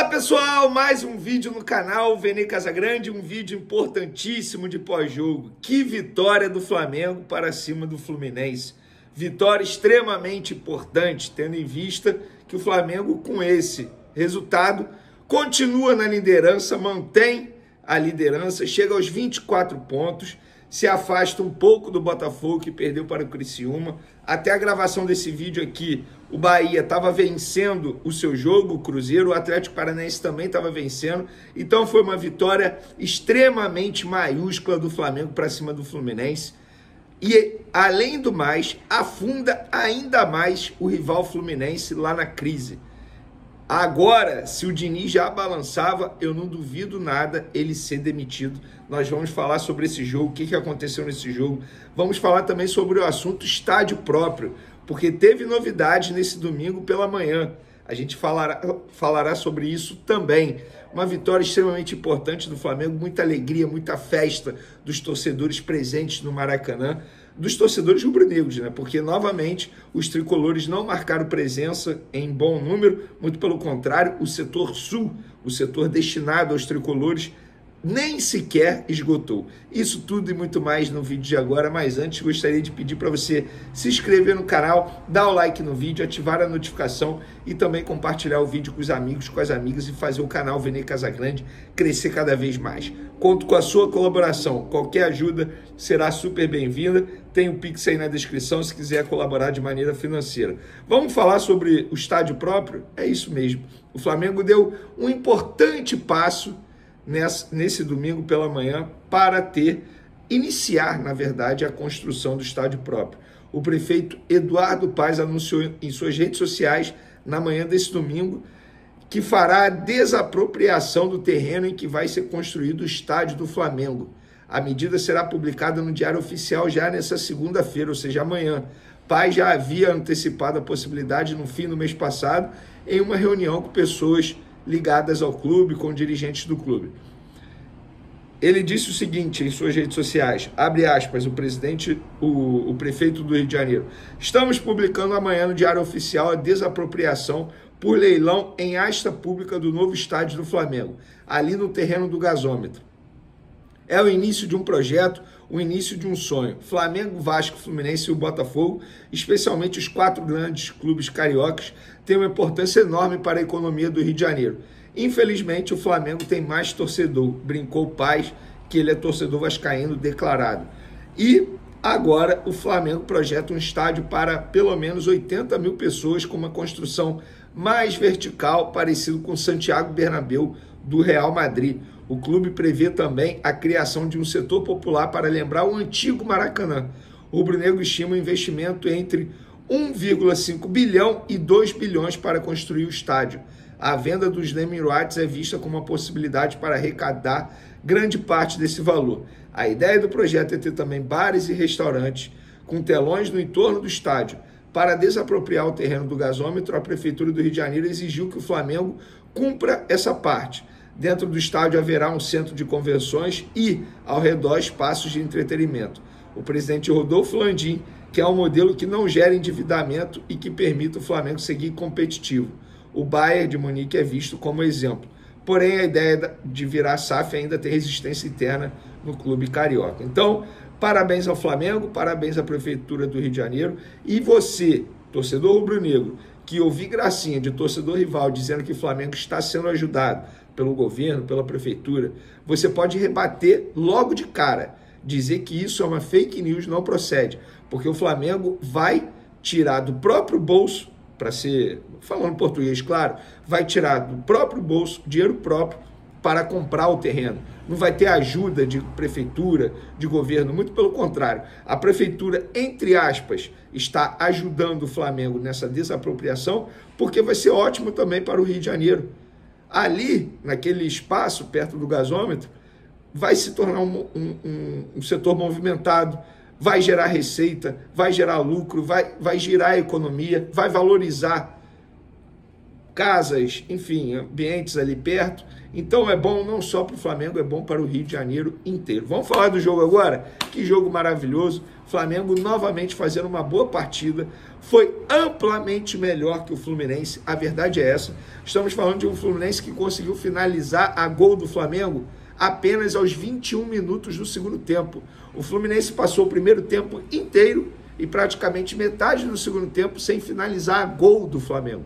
Pessoal, mais um vídeo no canal Vene Casagrande, um vídeo importantíssimo de pós-jogo. Que vitória do Flamengo para cima do Fluminense. Vitória extremamente importante, tendo em vista que o Flamengo, com esse resultado, continua na liderança, mantém a liderança, chega aos 24 pontos, se afasta um pouco do Botafogo, que perdeu para o Criciúma. Até a gravação desse vídeo aqui, o Bahia estava vencendo o seu jogo, o Cruzeiro, o Atlético Paranaense também estava vencendo. Então foi uma vitória extremamente maiúscula do Flamengo para cima do Fluminense. E, além do mais, afunda ainda mais o rival Fluminense lá na crise. Agora, se o Diniz já balançava, eu não duvido nada ele ser demitido. Nós vamos falar sobre esse jogo, o que aconteceu nesse jogo. Vamos falar também sobre o assunto estádio próprio, porque teve novidades nesse domingo pela manhã. A gente falará sobre isso também. Uma vitória extremamente importante do Flamengo, muita alegria, muita festa dos torcedores presentes no Maracanã, dos torcedores rubro-negros, né? Porque, novamente, os tricolores não marcaram presença em bom número, muito pelo contrário, o setor sul, o setor destinado aos tricolores, nem sequer esgotou. Isso tudo e muito mais no vídeo de agora, mas antes gostaria de pedir para você se inscrever no canal, dar o like no vídeo, ativar a notificação e também compartilhar o vídeo com os amigos, com as amigas e fazer o canal Vene Casagrande crescer cada vez mais. Conto com a sua colaboração, qualquer ajuda será super bem-vinda. Tem o Pix aí na descrição se quiser colaborar de maneira financeira. Vamos falar sobre o estádio próprio? É isso mesmo. O Flamengo deu um importante passo nesse domingo pela manhã para iniciar, na verdade, a construção do estádio próprio. O prefeito Eduardo Paes anunciou em suas redes sociais, na manhã desse domingo, que fará a desapropriação do terreno em que vai ser construído o estádio do Flamengo. A medida será publicada no Diário Oficial já nessa segunda-feira, ou seja, amanhã. Paes já havia antecipado a possibilidade no fim do mês passado, em uma reunião com pessoas ligadas ao clube, com dirigentes do clube. Ele disse o seguinte em suas redes sociais, abre aspas, o prefeito do Rio de Janeiro: estamos publicando amanhã no Diário Oficial a desapropriação por leilão em asta pública do novo estádio do Flamengo, ali no terreno do gasômetro. É o início de um projeto, o início de um sonho. Flamengo, Vasco, Fluminense e o Botafogo, especialmente os 4 grandes clubes cariocas, têm uma importância enorme para a economia do Rio de Janeiro. Infelizmente, o Flamengo tem mais torcedor, brincou Paes, que ele é torcedor vascaíno declarado. E agora o Flamengo projeta um estádio para pelo menos 80 mil pessoas, com uma construção mais vertical, parecido com o Santiago Bernabéu do Real Madrid. O clube prevê também a criação de um setor popular para lembrar o antigo Maracanã. O rubro-negro estima um investimento entre 1,5 bilhão e 2 bilhões para construir o estádio. A venda dos naming rights é vista como uma possibilidade para arrecadar grande parte desse valor. A ideia do projeto é ter também bares e restaurantes com telões no entorno do estádio. Para desapropriar o terreno do gasômetro, a Prefeitura do Rio de Janeiro exigiu que o Flamengo cumpra essa parte. Dentro do estádio haverá um centro de convenções e, ao redor, espaços de entretenimento. O presidente Rodolfo Landim quer um modelo que não gere endividamento e que permita o Flamengo seguir competitivo. O Bayern de Munique é visto como exemplo. Porém, a ideia de virar SAF ainda tem resistência interna no clube carioca. Então, parabéns ao Flamengo, parabéns à Prefeitura do Rio de Janeiro. E você, torcedor rubro-negro, que ouvi gracinha de torcedor rival dizendo que o Flamengo está sendo ajudado pelo governo, pela prefeitura, você pode rebater logo de cara, dizer que isso é uma fake news, não procede, porque o Flamengo vai tirar do próprio bolso, para ser, falando português, claro, vai tirar do próprio bolso, dinheiro próprio, para comprar o terreno. Não vai ter ajuda de prefeitura, de governo, muito pelo contrário. A prefeitura, entre aspas, está ajudando o Flamengo nessa desapropriação, porque vai ser ótimo também para o Rio de Janeiro. Ali, naquele espaço, perto do gasômetro, vai se tornar um setor movimentado, vai gerar receita, vai gerar lucro, vai girar a economia, vai valorizar casas, enfim, ambientes ali perto. Então é bom não só para o Flamengo, é bom para o Rio de Janeiro inteiro. Vamos falar do jogo agora? Que jogo maravilhoso. Flamengo novamente fazendo uma boa partida. Foi amplamente melhor que o Fluminense. A verdade é essa. Estamos falando de um Fluminense que conseguiu finalizar a gol do Flamengo apenas aos 21 minutos do segundo tempo. O Fluminense passou o primeiro tempo inteiro e praticamente metade do segundo tempo sem finalizar a gol do Flamengo.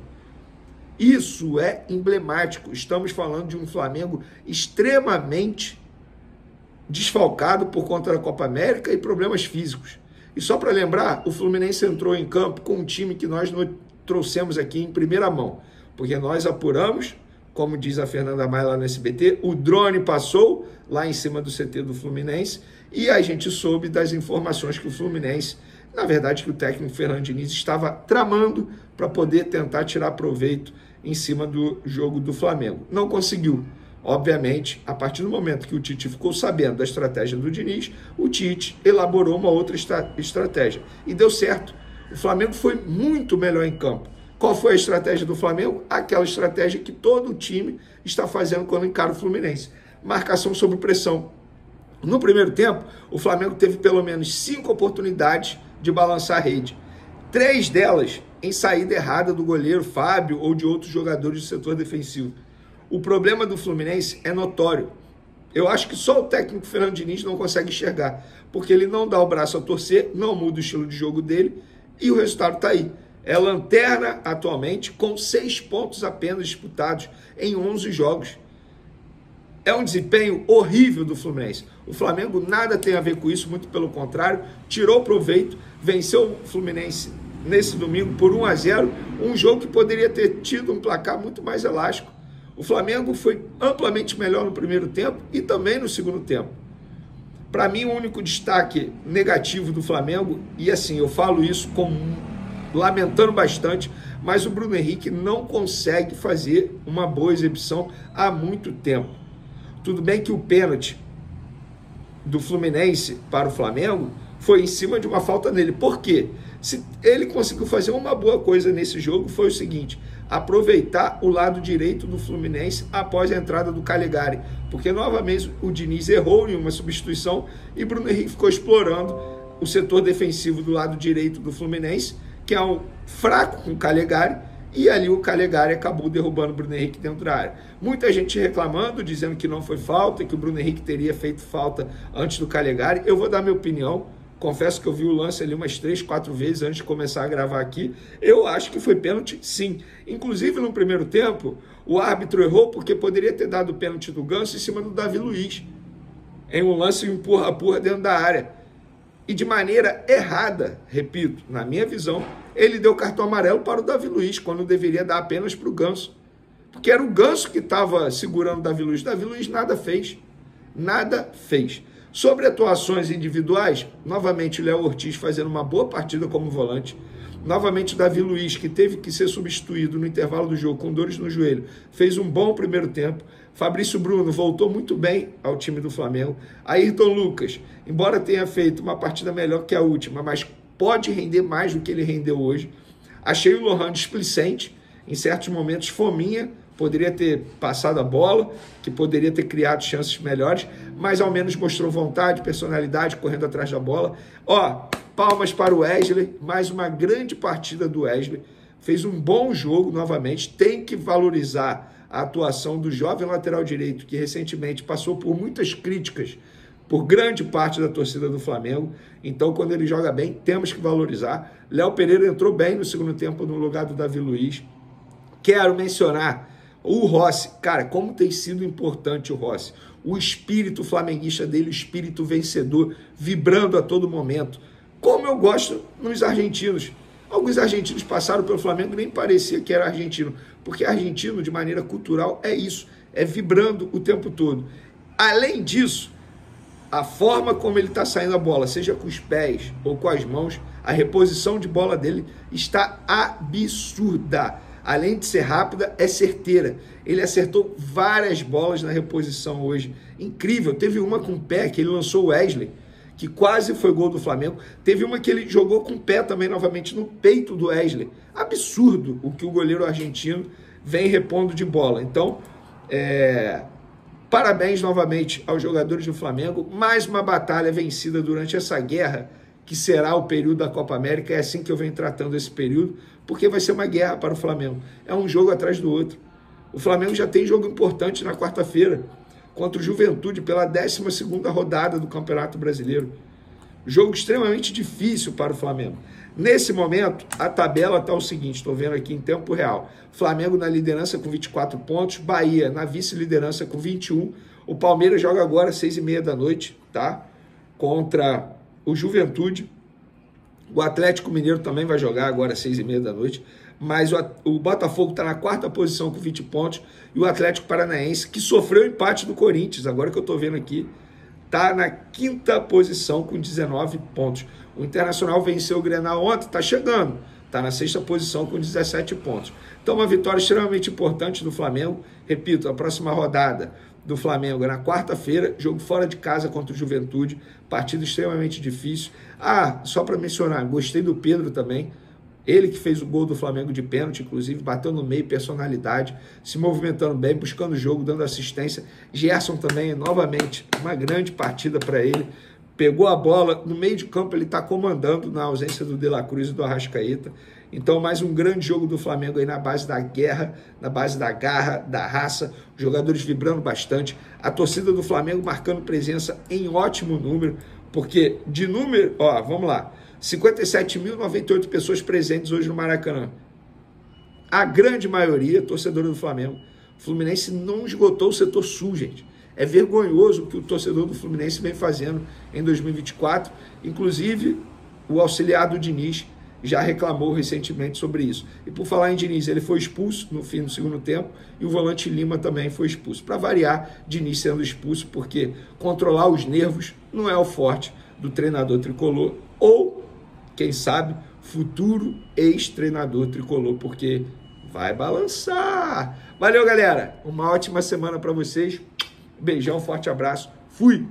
Isso é emblemático. Estamos falando de um Flamengo extremamente desfalcado por conta da Copa América e problemas físicos. E só para lembrar, o Fluminense entrou em campo com um time que nós trouxemos aqui em primeira mão, porque nós apuramos, como diz a Fernanda Maia lá no SBT, o drone passou lá em cima do CT do Fluminense e a gente soube das informações que o Fluminense, na verdade, que o técnico Fernando Diniz estava tramando para poder tentar tirar proveito em cima do jogo do Flamengo. Não conseguiu. Obviamente, a partir do momento que o Tite ficou sabendo da estratégia do Diniz, o Tite elaborou uma outra estratégia. E deu certo. O Flamengo foi muito melhor em campo. Qual foi a estratégia do Flamengo? Aquela estratégia que todo time está fazendo quando encara o Fluminense. Marcação sob pressão. No primeiro tempo, o Flamengo teve pelo menos 5 oportunidades de balançar a rede. 3 delas em saída errada do goleiro Fábio ou de outros jogadores do setor defensivo. O problema do Fluminense é notório. Eu acho que só o técnico Fernando Diniz não consegue enxergar, porque ele não dá o braço a torcer, não muda o estilo de jogo dele e o resultado está aí. É lanterna atualmente com 6 pontos apenas disputados em 11 jogos. É um desempenho horrível do Fluminense. O Flamengo nada tem a ver com isso, muito pelo contrário, tirou proveito, venceu o Fluminense nesse domingo por 1-0, um jogo que poderia ter tido um placar muito mais elástico. O Flamengo foi amplamente melhor no primeiro tempo e também no segundo tempo. Para mim, o único destaque negativo do Flamengo, e assim, eu falo isso lamentando bastante, mas o Bruno Henrique não consegue fazer uma boa exibição há muito tempo. Tudo bem que o pênalti do Fluminense para o Flamengo foi em cima de uma falta nele. Por quê? Se ele conseguiu fazer uma boa coisa nesse jogo, foi o seguinte: aproveitar o lado direito do Fluminense após a entrada do Calegari, porque novamente o Diniz errou em uma substituição e Bruno Henrique ficou explorando o setor defensivo do lado direito do Fluminense, que é um fraco com o Calegari, e ali o Calegari acabou derrubando o Bruno Henrique dentro da área. Muita gente reclamando, dizendo que não foi falta, que o Bruno Henrique teria feito falta antes do Calegari. Eu vou dar minha opinião. Confesso que eu vi o lance ali umas 3, 4 vezes antes de começar a gravar aqui. Eu acho que foi pênalti, sim. Inclusive, no primeiro tempo, o árbitro errou porque poderia ter dado o pênalti do Ganso em cima do Davi Luiz, em um lance empurra-empurra dentro da área. E de maneira errada, repito, na minha visão, ele deu cartão amarelo para o Davi Luiz, quando deveria dar apenas para o Ganso. Porque era o Ganso que estava segurando o Davi Luiz. Davi Luiz nada fez. Nada fez. Sobre atuações individuais, novamente o Léo Ortiz fazendo uma boa partida como volante. Novamente o Davi Luiz, que teve que ser substituído no intervalo do jogo com dores no joelho, fez um bom primeiro tempo. Fabrício Bruno voltou muito bem ao time do Flamengo. Ayrton Lucas, embora tenha feito uma partida melhor que a última, mas pode render mais do que ele rendeu hoje. Achei o Lohan displicente, em certos momentos fominha, poderia ter passado a bola, que poderia ter criado chances melhores, mas ao menos mostrou vontade, personalidade, correndo atrás da bola. Palmas para o Wesley, mais uma grande partida do Wesley, fez um bom jogo novamente, tem que valorizar a atuação do jovem lateral direito, que recentemente passou por muitas críticas por grande parte da torcida do Flamengo. Então, quando ele joga bem, temos que valorizar. Léo Pereira entrou bem no segundo tempo no lugar do Davi Luiz. Quero mencionar o Rossi. Cara, como tem sido importante o Rossi. O espírito flamenguista dele, o espírito vencedor, vibrando a todo momento. Como eu gosto nos argentinos. Alguns argentinos passaram pelo Flamengo e nem parecia que era argentino. Porque argentino, de maneira cultural, é isso. É vibrando o tempo todo. Além disso, a forma como ele está saindo a bola, seja com os pés ou com as mãos, a reposição de bola dele está absurda. Além de ser rápida, é certeira. Ele acertou várias bolas na reposição hoje. Incrível. Teve uma com o pé que ele lançou o Wesley, que quase foi gol do Flamengo. Teve uma que ele jogou com o pé também, novamente, no peito do Wesley. Absurdo o que o goleiro argentino vem repondo de bola. Então, parabéns novamente aos jogadores do Flamengo. Mais uma batalha vencida durante essa guerra, que será o período da Copa América. É assim que eu venho tratando esse período, porque vai ser uma guerra para o Flamengo. É um jogo atrás do outro. O Flamengo já tem jogo importante na quarta-feira, contra o Juventude, pela 12ª rodada do Campeonato Brasileiro. Jogo extremamente difícil para o Flamengo. Nesse momento, a tabela está o seguinte, estou vendo aqui em tempo real. Flamengo na liderança com 24 pontos, Bahia na vice-liderança com 21. O Palmeiras joga agora às 6h30 da noite, tá? Contra o Juventude. O Atlético Mineiro também vai jogar agora às 6h30 da noite. Mas o Botafogo está na 4ª posição com 20 pontos. E o Atlético Paranaense, que sofreu o empate do Corinthians, agora que eu estou vendo aqui, está na 5ª posição com 19 pontos. O Internacional venceu o Grenal ontem, está chegando. Está na 6ª posição com 17 pontos. Então, uma vitória extremamente importante do Flamengo. Repito, a próxima rodada do Flamengo é na quarta-feira, jogo fora de casa contra o Juventude, partida extremamente difícil. Só para mencionar, gostei do Pedro também. Ele que fez o gol do Flamengo de pênalti, inclusive, bateu no meio, personalidade, se movimentando bem, buscando o jogo, dando assistência. Gerson também, novamente, uma grande partida para ele. Pegou a bola, no meio de campo ele está comandando na ausência do De La Cruz e do Arrascaeta. Então, mais um grande jogo do Flamengo aí na base da guerra, na base da garra, da raça, os jogadores vibrando bastante. A torcida do Flamengo marcando presença em ótimo número, porque de número, vamos lá, 57.098 pessoas presentes hoje no Maracanã. A grande maioria, torcedora do Flamengo. O Fluminense não esgotou o setor sul, gente. É vergonhoso o que o torcedor do Fluminense vem fazendo em 2024. Inclusive, o auxiliar do Diniz já reclamou recentemente sobre isso. E por falar em Diniz, ele foi expulso no fim do segundo tempo e o volante Lima também foi expulso. Para variar, Diniz sendo expulso, porque controlar os nervos não é o forte do treinador tricolor ou, quem sabe, futuro ex-treinador tricolor, porque vai balançar. Valeu, galera. Uma ótima semana para vocês. Beijão, forte abraço. Fui!